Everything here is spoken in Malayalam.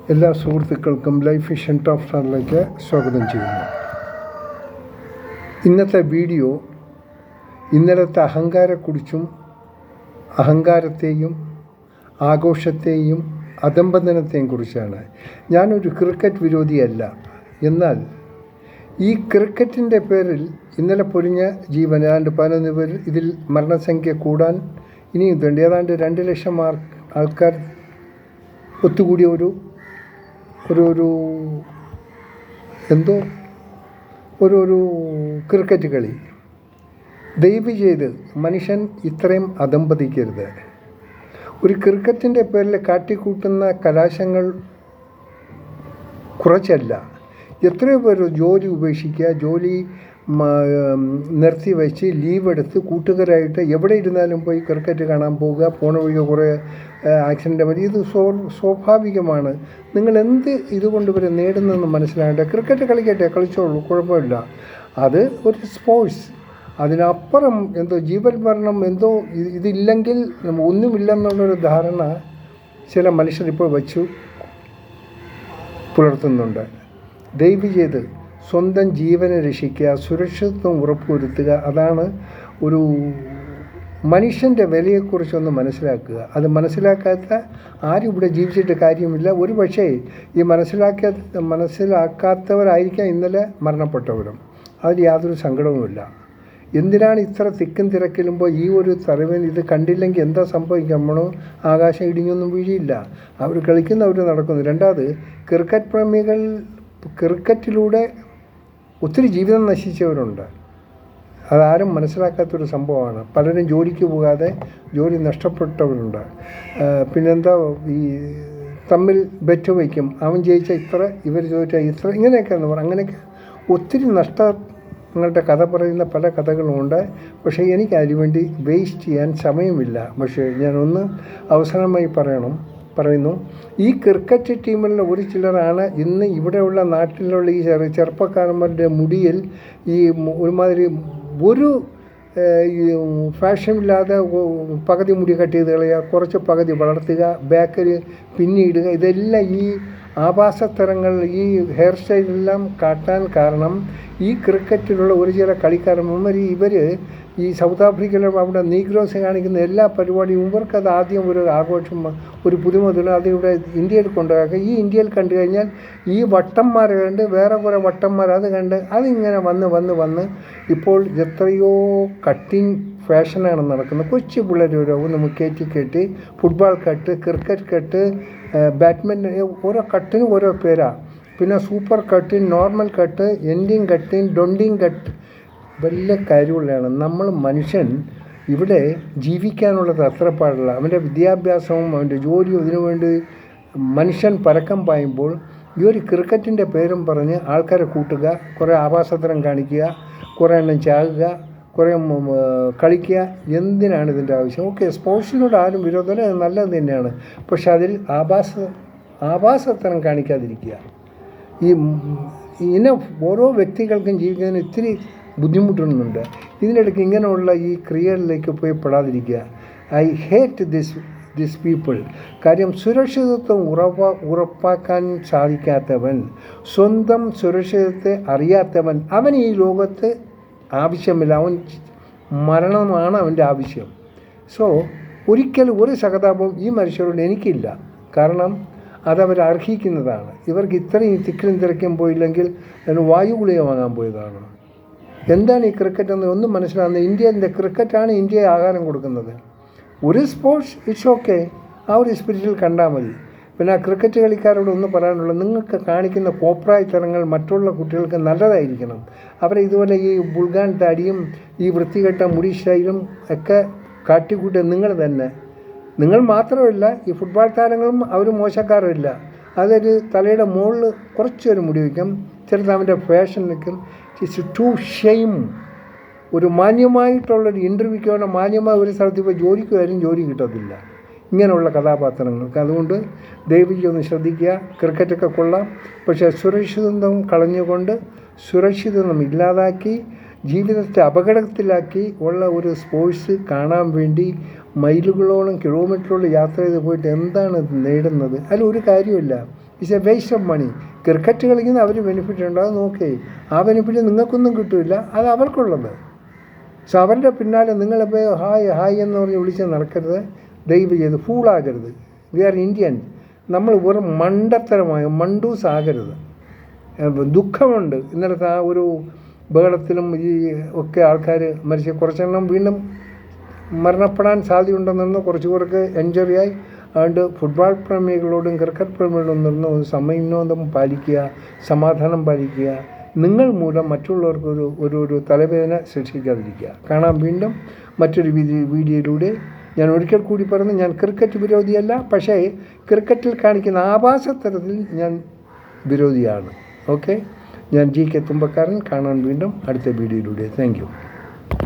എല്ലാ സുഹൃത്തുക്കൾക്കും ലൈഫ് വിഷൻ ടോപ്പ് സ്റ്റാറിലേക്ക് സ്വാഗതം ചെയ്യുന്നു. ഇന്നത്തെ വീഡിയോ ഇന്നലത്തെ അഹങ്കാരക്കുറിച്ചും അഹങ്കാരത്തെയും ആഘോഷത്തെയും അധംപതനത്തെയും കുറിച്ചാണ്. ഞാനൊരു ക്രിക്കറ്റ് വിരോധിയല്ല. എന്നാൽ ഈ ക്രിക്കറ്റിൻ്റെ പേരിൽ ഇന്നലെ പൊലിഞ്ഞ ജീവൻ ഏതാണ്ട് 11 പേർ, ഇതിൽ മരണസംഖ്യ കൂടാൻ ഇനിയും ഇതുണ്ട്. ഏതാണ്ട് 2 ലക്ഷം ആൾക്കാർ ഒത്തുകൂടിയ ഒരു ക്രിക്കറ്റ് കളി. ദയവ് ചെയ്ത് മനുഷ്യൻ ഇത്രയും അധംപതിക്കരുത്. ഒരു ക്രിക്കറ്റിൻ്റെ പേരിൽ കാട്ടിക്കൂട്ടുന്ന കലാശങ്ങൾ കുറച്ചല്ല. എത്രയോ പേർ ജോലി ഉപേക്ഷിക്കുക, ജോലി നിർത്തി വെച്ച് ലീവ് എടുത്ത് കൂട്ടുകാരായിട്ട് എവിടെ ഇരുന്നാലും പോയി ക്രിക്കറ്റ് കാണാൻ പോവുക. പോണ വഴിയോ കുറേ ആക്സിഡൻ്റ് പറ്റി. ഇത് സ്വാഭാവികമാണ്. നിങ്ങൾ എന്ത് ഇതുകൊണ്ട് ഇവർ നേടുന്നതെന്ന് മനസ്സിലാകട്ടെ. ക്രിക്കറ്റ് കളിക്കട്ടെ, കളിച്ചോളൂ, കുഴപ്പമില്ല. അത് ഒരു സ്പോർട്സ്. അതിനപ്പുറം എന്തോ ജീവൻ മരണം എന്തോ ഇതില്ലെങ്കിൽ ഒന്നുമില്ലെന്നുള്ളൊരു ധാരണ ചില മനുഷ്യരിപ്പോൾ വച്ചു പുലർത്തുന്നുണ്ട്. ദയവ് ചെയ്ത് സ്വന്തം ജീവനെ രക്ഷിക്കുക, സുരക്ഷിതത്വം ഉറപ്പുവരുത്തുക. അതാണ് ഒരു മനുഷ്യൻ്റെ വിലയെക്കുറിച്ചൊന്ന് മനസ്സിലാക്കുക. അത് മനസ്സിലാക്കാത്ത ആരും ഇവിടെ ജീവിച്ചിട്ട് കാര്യമില്ല. ഒരു പക്ഷേ ഈ മനസ്സിലാക്കാത്തവരായിരിക്കാം ഇന്നലെ മരണപ്പെട്ടവരും. അതിൽ യാതൊരു സങ്കടവുമില്ല. എന്തിനാണ് ഇത്ര തിക്കും തിരക്കിലുമ്പോൾ ഈ ഒരു തലവൻ ഇത് കണ്ടില്ലെങ്കിൽ എന്താ സംഭവിക്കുക? നമ്മളോ ആകാശം ഇടിഞ്ഞൊന്നും വീഴിയില്ല. അവർ കളിക്കുന്നവർ നടക്കുന്നു. രണ്ടാമത്, ക്രിക്കറ്റ് പ്രേമികൾ ക്രിക്കറ്റിലൂടെ ഒത്തിരി ജീവിതം നശിച്ചവരുണ്ട്. അതാരും മനസ്സിലാക്കാത്തൊരു സംഭവമാണ്. പലരും ജോലിക്ക് പോകാതെ ജോലി നഷ്ടപ്പെട്ടവരുണ്ട്. പിന്നെന്താ, ഈ തമ്മിൽ ബെറ്റ് വയ്ക്കും. അവൻ ജയിച്ചാൽ ഇത്ര, ഇവർ ചോദിച്ചാൽ ഇത്ര, ഇങ്ങനെയൊക്കെ എന്ന് പറയും. അങ്ങനെയൊക്കെ ഒത്തിരി നഷ്ടങ്ങളുടെ കഥ പറയുന്ന പല കഥകളുമുണ്ട്. പക്ഷേ എനിക്ക് അതിനുവേണ്ടി വേസ്റ്റ് ചെയ്യാൻ സമയമില്ല. പക്ഷേ ഞാനൊന്ന് അവസാനമായി പറയുന്നു, ഈ ക്രിക്കറ്റ് ടീമിലുള്ള ഒരു ചിലരാണ് ഇന്ന് ഇവിടെയുള്ള നാട്ടിലുള്ള ഈ ചെറുപ്പക്കാരന്മാരുടെ മുടിയിൽ ഈ ഒരുമാതിരി ഒരു ഫാഷനില്ലാതെ പകുതി മുടി കട്ട് ചെയ്ത് കളയുക, കുറച്ച് പകുതി വളർത്തുക, ബാക്കിൽ പിന്നിടുക. ഇതെല്ലാം ഈ ആഭാസത്തരങ്ങൾ, ഈ ഹെയർ സ്റ്റൈലെല്ലാം കാട്ടാൻ കാരണം ഈ ക്രിക്കറ്റിലുള്ള ഒരു ചില കളിക്കാരന്മാർ. ഇവർ ഈ സൗത്ത് ആഫ്രിക്കയിലെ അവിടെ നീഗ്രോസ് കാണിക്കുന്ന എല്ലാ പരിപാടിയും ഇവർക്കത് ആദ്യം ഒരു ആഘോഷം, ഒരു പുതുമതിലും അതിവിടെ ഇന്ത്യയിൽ കൊണ്ടുപോകുക. ഈ ഇന്ത്യയിൽ കണ്ടു കഴിഞ്ഞാൽ ഈ വട്ടന്മാരെ കണ്ട് വേറെ കുറേ വട്ടന്മാർ അത് കണ്ട് അതിങ്ങനെ വന്ന് ഇപ്പോൾ എത്രയോ കട്ടിങ് ഫാഷനാണ് നടക്കുന്നത്. കൊച്ചു പിള്ളേർ നമുക്ക് കയറ്റി football cut, cricket cut, badminton, ഓരോ കട്ടിനും ഓരോ പേരാണ്. പിന്നെ super cut, normal cut, ending cut, ഡൊണ്ടിങ് കട്ട്, വലിയ കാര്യമുള്ളതാണ്. നമ്മൾ മനുഷ്യൻ ഇവിടെ ജീവിക്കാനുള്ളത് അത്ര പാടില്ല. അവൻ്റെ വിദ്യാഭ്യാസവും അവൻ്റെ ജോലിയും ഇതിനുവേണ്ടി മനുഷ്യൻ പരക്കം പായുമ്പോൾ ഈ ഒരു ക്രിക്കറ്റിൻ്റെ പേരും പറഞ്ഞ് ആൾക്കാരെ കൂട്ടുക, കുറേ ആഭാസത്തരം കാണിക്കുക, കുറേ എണ്ണം ചാകുക, കുറേ കളിക്കുക. എന്തിനാണ് ഇതിൻ്റെ ആവശ്യം? ഓക്കെ, സ്പോർട്സിനോട് ആരും വിരോധമില്ല, അത് നല്ലത് തന്നെയാണ്. പക്ഷെ അതിൽ ആഭാസത്തരം കാണിക്കാതിരിക്കുക. ഇങ്ങനെ ഓരോ വ്യക്തികൾക്കും ജീവിക്കുന്നതിന് ഇത്തിരി ബുദ്ധിമുട്ടുന്നുണ്ട്. ഇതിനിടയ്ക്ക് ഇങ്ങനെയുള്ള ഈ ക്രിയകളിലേക്ക് പോയി പെടാതിരിക്കുക. I hate this people. കാര്യം, സുരക്ഷിതത്വം ഉറപ്പാക്കാൻ സാധിക്കാത്തവൻ, സ്വന്തം സുരക്ഷിതത്തെ അറിയാത്തവൻ, അവൻ ഈ ലോകത്ത് ആവശ്യമില്ല. മരണമാണ് അവൻ്റെ ആവശ്യം. സോ ഒരിക്കലും ഒരു സഹതാപവും ഈ മനുഷ്യരോട് എനിക്കില്ല. കാരണം അതവർ അർഹിക്കുന്നതാണ്. ഇവർക്ക് ഇത്രയും തിക്കിലും തിരക്കും പോയില്ലെങ്കിൽ വായു ഗുളിക വാങ്ങാൻ പോയതാണ്. എന്താണ് ഈ ക്രിക്കറ്റ് എന്ന് ഒന്നും മനസ്സിലാകുന്നത്? ഇന്ത്യൻ്റെ ക്രിക്കറ്റാണ് ഇന്ത്യയെ ആഹാരം കൊടുക്കുന്നത്. ഒരു സ്പോർട്സ് ഇറ്റ്സ് ഓക്കെ, ആ ഒരു സ്പിരിറ്റിൽ കണ്ടാൽ മതി. പിന്നെ ആ ക്രിക്കറ്റ് കളിക്കാരോട് ഒന്ന് പറയാനുള്ളത്, നിങ്ങൾക്ക് കാണിക്കുന്ന കോപ്രായത്തരങ്ങൾ മറ്റുള്ള കുട്ടികൾക്ക് നല്ലതായിരിക്കണം. അവരെ ഇതുപോലെ ഈ ബുൾഗാൻ താടിയും ഈ വൃത്തികെട്ട മുടി സ്റ്റൈലും ഒക്കെ കാട്ടിക്കൂട്ടിയ നിങ്ങൾ തന്നെ. നിങ്ങൾ മാത്രമല്ല, ഈ ഫുട്ബോൾ താരങ്ങളും അവർ മോശക്കാരുമില്ല. അതൊരു തലയുടെ മുകളിൽ കുറച്ചൊരു മുടി വയ്ക്കും, ചിലത് അവൻ്റെ ഫാഷൻ വയ്ക്കും. It's too shame. ഒരു മാന്യമായിട്ടുള്ളൊരു ഇൻ്റർവ്യൂക്ക് വേണ്ട മാന്യമായ ഒരു സ്ഥലത്ത് ഇപ്പോൾ ജോലിക്ക് വരും, ജോലി കിട്ടത്തില്ല ഇങ്ങനെയുള്ള കഥാപാത്രങ്ങൾക്ക്. അതുകൊണ്ട് ദയവായി ഒന്ന് ശ്രദ്ധിക്കുക. ക്രിക്കറ്റൊക്കെ കൊള്ളാം, പക്ഷേ സുരക്ഷിതത്വം കളഞ്ഞുകൊണ്ട്, സുരക്ഷിതത്വം ഇല്ലാതാക്കി, ജീവിതത്തെ അപകടത്തിലാക്കി ഉള്ള ഒരു സ്പോർട്സ് കാണാൻ വേണ്ടി മൈലുകളോളം കിലോമീറ്ററോളം യാത്ര ചെയ്ത് പോയിട്ട് എന്താണ് നേടുന്നത്? അതിലൊരു കാര്യമില്ല. It's a waste of money. Cricket കളിക്കുന്ന അവർ ബെനിഫിറ്റ് ഉണ്ടാകും, നോക്കേ, ആ ബെനിഫിറ്റ് നിങ്ങൾക്കൊന്നും കിട്ടില്ല, അത് അവർക്കുള്ളത്. സോ അവരുടെ പിന്നാലെ നിങ്ങളിപ്പോൾ ഹായ് ഹായ് എന്ന് പറഞ്ഞ് വിളിച്ച് നടക്കരുത്, ദയവ് ചെയ്ത് ഫൂളാകരുത്. V R Indian. നമ്മൾ വെറും മണ്ടത്തരമായ മണ്ടൂസ് ആകരുത്. ദുഃഖമുണ്ട്. ഇന്നലത്തെ ആ ഒരു ബഹളത്തിലും ഈ ഒക്കെ ആൾക്കാർ മരിച്ച് കുറച്ചെണ്ണം വീണ്ടും മരണപ്പെടാൻ സാധ്യതയുണ്ടെന്ന് കുറച്ച് പേർക്ക് എൻജറി ആയി. അതുകൊണ്ട് ഫുട്ബോൾ പ്രേമികളോടും ക്രിക്കറ്റ് പ്രേമികളോടും നിന്ന് ഒരു സമന്വയം പാലിക്കുക, സമാധാനം പാലിക്കുക. നിങ്ങൾ മൂലം മറ്റുള്ളവർക്ക് ഒരു തലവേദന സൃഷ്ടിക്കാതിരിക്കുക. കാണാം വീണ്ടും മറ്റൊരു വീഡിയോയിലൂടെ. ഞാൻ ഒരിക്കൽ കൂടി പറഞ്ഞു, ഞാൻ ക്രിക്കറ്റ് വിരോധിയല്ല, പക്ഷേ ക്രിക്കറ്റിൽ കാണിക്കുന്ന ആഭാസത്തരത്തിൽ ഞാൻ വിരോധിയാണ്. ഓക്കെ, ഞാൻ GK തുമ്പക്കാരൻ. കാണാൻ വീണ്ടും അടുത്ത വീഡിയോയിലൂടെ. Thank you.